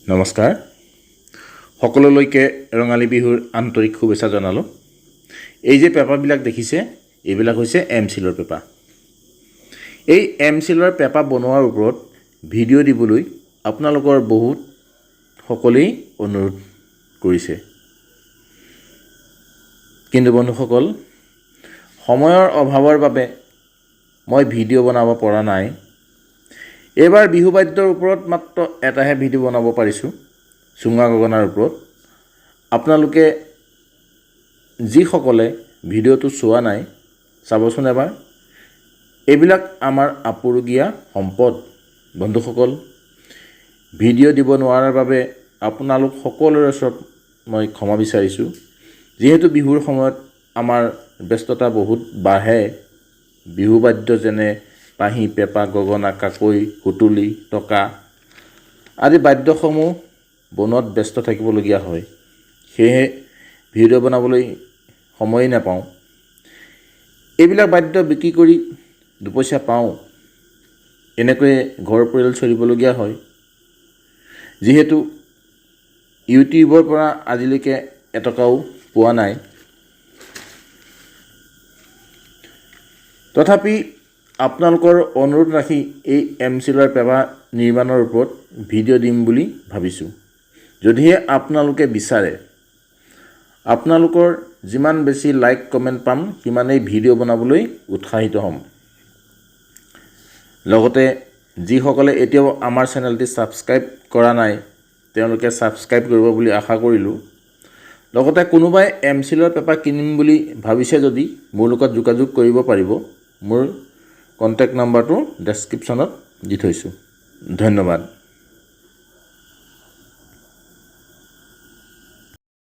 নমস্কাৰ সকলোলৈকে ৰঙালী বিহুৰ আন্তৰিক শুভেচ্ছা জনালোঁ। এই যে পেপাবিলাক দেখিছে এইবিলাক হৈছে এমচিলৰ পেপা। এই এমচিলৰ পেপা বনোৱাৰ ওপৰত ভিডিঅ' দিবলৈ আপোনালোকৰ বহুত সকলেই অনুৰোধ কৰিছে, কিন্তু বন্ধুসকল সময়ৰ অভাৱৰ বাবে মই ভিডিঅ' বনাব পৰা নাই। এইবাৰ বিহু বাদ্যৰ ওপৰত মাত্ৰ এটাহে ভিডিঅ' বনাব পাৰিছোঁ, চুঙা গগনাৰ ওপৰত। আপোনালোকে যিসকলে ভিডিঅ'টো চোৱা নাই চাবচোন এবাৰ। এইবিলাক আমাৰ আপুৰুগীয়া সম্পদ। বন্ধুসকল, ভিডিঅ' দিব নোৱাৰাৰ বাবে আপোনালোক সকলোৰে ওচৰত মই ক্ষমা বিচাৰিছোঁ। যিহেতু বিহুৰ সময়ত আমাৰ ব্যস্ততা বহুত বাঢ়ে, বিহু বাদ্য যেনে পাহি, পেঁপা, গগনা, কাকৈ, সুতুলি, টকা আদি বাদ্যসমূহ বনোৱাত ব্যস্ত থাকিবলগীয়া হয়। সেয়েহে ভিডিঅ' বনাবলৈ সময়েই নাপাওঁ। এইবিলাক বাদ্য বিক্ৰী কৰি দুপইচা পাওঁ, এনেকৈয়ে ঘৰ পৰিয়াল চলিবলগীয়া হয়। যিহেতু ইউটিউবৰ পৰা আজিলৈকে এটকাও পোৱা নাই, তথাপি আপোনালোকৰ অনুৰোধ ৰাখি এই এমচিলৰ পেপা নিৰ্মাণৰ ওপৰত ভিডিঅ' দিম বুলি ভাবিছোঁ। যদিহে আপোনালোকে বিচাৰে, আপোনালোকৰ যিমান বেছি লাইক কমেণ্ট পাম সিমানেই ভিডিঅ' বনাবলৈ উৎসাহিত হ'ম। লগতে যিসকলে এতিয়াও আমাৰ চেনেলটি ছাবস্ক্ৰাইব কৰা নাই তেওঁলোকে ছাবস্ক্ৰাইব কৰিব বুলি আশা কৰিলোঁ। লগতে কোনোবাই এমচিলৰ পেপা কিনিম বুলি ভাবিছে যদি মোৰ লগত যোগাযোগ কৰিব পাৰিব। মোৰ কণ্টেক্ট নম্বৰটো ডেছক্ৰিপশ্যনত দি থৈছোঁ। ধন্যবাদ।